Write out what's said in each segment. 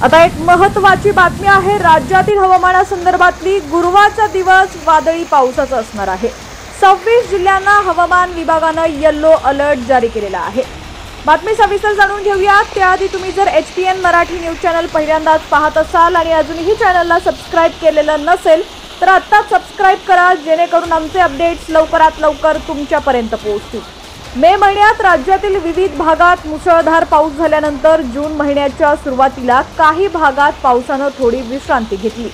आता एक महत्त्वाची बातमी आहे। राज्यातील हवामानासंदर्भातली गुरुवारचा दिवस वादळी पावसाचा असणार आहे। 26 जिल्ह्यांना हवामान विभागानं येलो अलर्ट जारी केलेला आहे। बातमी सविस्तर जाणून घेऊया। त्याआधी तुम्ही जर HPN मराठी न्यूज चॅनल पहिल्यांदाच पाहत असाल आणि अजूनही चॅनलला सबस्क्राइब केलेलं नसेल तर आता सबस्क्राइब करा, जेणेकरून आमचे अपडेट्स लवकरात लवकर तुमच्यापर्यंत पोहोचतील। मे महिन्यात राज्यातील विविध भागात मुसळधार पाऊस झाल्यानंतर जून महिन्याच्या सुरुवातीला काही भागात पावसानं थोडी विश्रांती घेतली।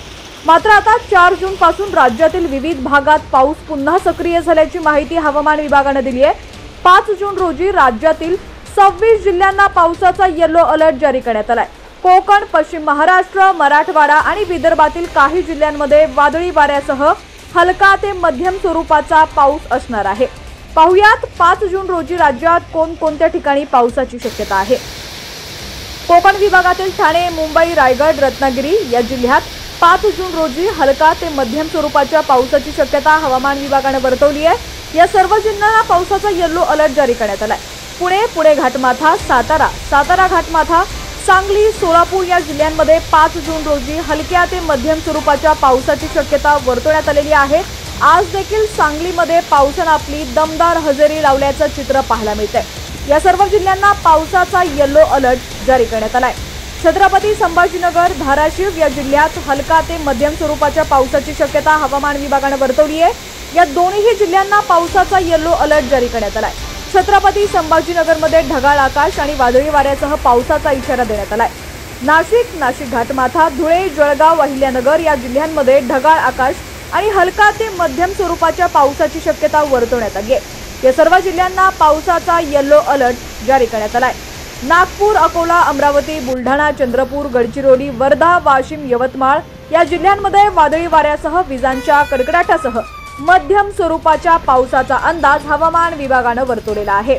मात्र आता 4 जून पासून राज्यातील विविध भागात पाऊस पुन्हा सक्रिय झाल्याची माहिती हवामान विभागाने दिली आहे। 5 जून रोजी राज्यातील 26 जिल्ह्यांना पावसाचा येलो अलर्ट जारी करण्यात आलाय। कोकण, पश्चिम महाराष्ट्र, मराठवाडा आणि विदर्भातील काही जिल्ह्यांमध्ये वादळी वाऱ्यासह हलका ते मध्यम स्वरूपाचा पाऊस असणार आहे। पाहुयात 5 जून रोजी राज्यात कोणकोणत्या ठिकाणी पावसाची शक्यता आहे। कोकण विभागातील ठाणे, मुंबई, रायगड, रत्नागिरी या जिल्ह्यात 5 जून रोजी हलका ते मध्यम स्वरूपाच्या पावसाची शक्यता हवामान विभागाने वर्तवली आहे। या सर्व जिल्ह्यांना पावसाचा येलो अलर्ट जारी करण्यात आलाय। पुणे घाटमाथा, सातारा घाटमाथा, सांगली, सोलापूर या जिल्ह्यांमध्ये 5 जून रोजी हलक्या ते मध्यम स्वरूपाच्या पावसाची शक्यता वर्तवण्यात आलेली आहे। आज देखील सांगलीमध्ये पावसाने आपली दमदार हजेरी लावल्याचं चित्र पाहायला मिळतंय। या सर्व जिल्ह्यांना पावसाचा येलो अलर्ट जारी करण्यात आलाय। छत्रपती संभाजीनगर, धाराशिव या जिल्ह्यात हलका ते मध्यम स्वरूपाच्या पावसाची शक्यता हवामान विभागाने वर्तवली आहे। या दोन्ही जिल्ह्यांना पावसाचा येलो अलर्ट जारी करण्यात आलाय। छत्रपती संभाजीनगरमध्ये ढगाळ आकाश आणि वादळी वाऱ्यासह पावसाचा इशारा देण्यात आलाय। नाशिक घाटमाथा, धुळे, जळगाव, अहिल्यानगर या जिल्ह्यांमध्ये ढगाळ आकाश आणि हलका ते मध्यम स्वरूपाच्या पावसाची शक्यता वर्तवण्यात आली आहे। या सर्व जिल्ह्यांना पावसाचा येलो अलर्ट जारी करण्यात आलाय। नागपूर, अकोला, अमरावती, बुलढाणा, चंद्रपूर, गडचिरोली, वर्धा, वाशिम, यवतमाळ या जिल्ह्यांमध्ये वादळी वाऱ्यासह विजांच्या कडकडाटासह मध्यम स्वरूपाच्या पावसाचा अंदाज हवामान विभागाने वर्तवलेला आहे।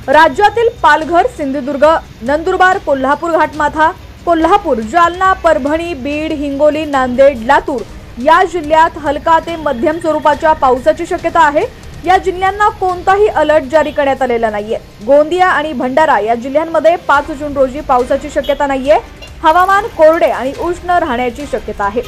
राज्यातील पालघर, सिंधुदुर्ग, नंदुरबार, कोल्हापूर घाटमाथा, कोल्हापूर, जालना, परभणी, बीड, हिंगोली, नांदेड, लातूर या जिल्ह्यात हलका ते मध्यम स्वरूपाच्या पावसाची शक्यता आहे। या जिल्ह्यांना कोणताही अलर्ट जारी करण्यात आलेला नाहीये। गोंदिया आणि भंडारा या जिल्ह्यांमध्ये 5 जून रोजी पावसाची शक्यता नाहीये। हवामान कोरडे आणि उष्ण राहण्याची शक्यता आहे।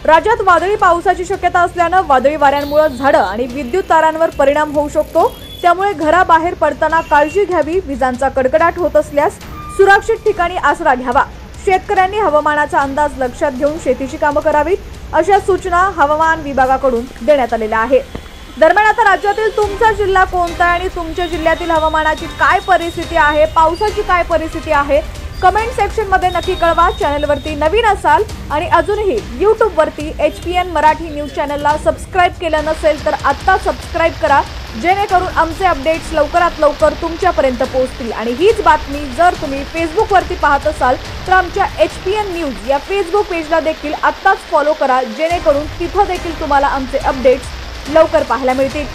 राज्यात वादळी पावसाची शक्यता असल्यानं वादळी वाऱ्यांमुळे झाडं आणि विद्युत तारांवर परिणाम होऊ शकतो, त्यामुळे घराबाहेर पडताना काळजी घ्यावी। विजांचा कडकडाट होत असल्यास सुरक्षित ठिकाणी आसरा घ्यावा। शेतकऱ्यांनी हवामानाचा अंदाज लक्षात घेऊन शेतीची कामं करावीत, अशा सूचना हवामान विभागाकडून देण्यात आलेल्या आहेत। दरम्यान आता राज्यातील तुमचा जिल्हा कोणता आणि तुमच्या जिल्ह्यातील हवामानाची काय परिस्थिती आहे, पावसाची काय परिस्थिती आहे, कमेंट सेक्शन मध्ये नक्की कळवा। चॅनलवरती नवीन असाल आणि अजूनही YouTube वरती HPN मराठी न्यूज चॅनलला सबस्क्राइब केलं नसेल तर आता सबस्क्राइब करा, जेणेकरून आमचे अपडेट्स लवकरात लवकर तुमच्यापर्यंत पोहोचतील। आणि हीच बातमी जर तुम्ही Facebook वरती पाहत असाल तर आमच्या HPN न्यूज या फेसबुक पेजला देखील आत्ताच फॉलो करा, जेणेकरून तिथं देखील तुम्हाला आमचे अपडेट्स लवकर पाहायला मिळतील।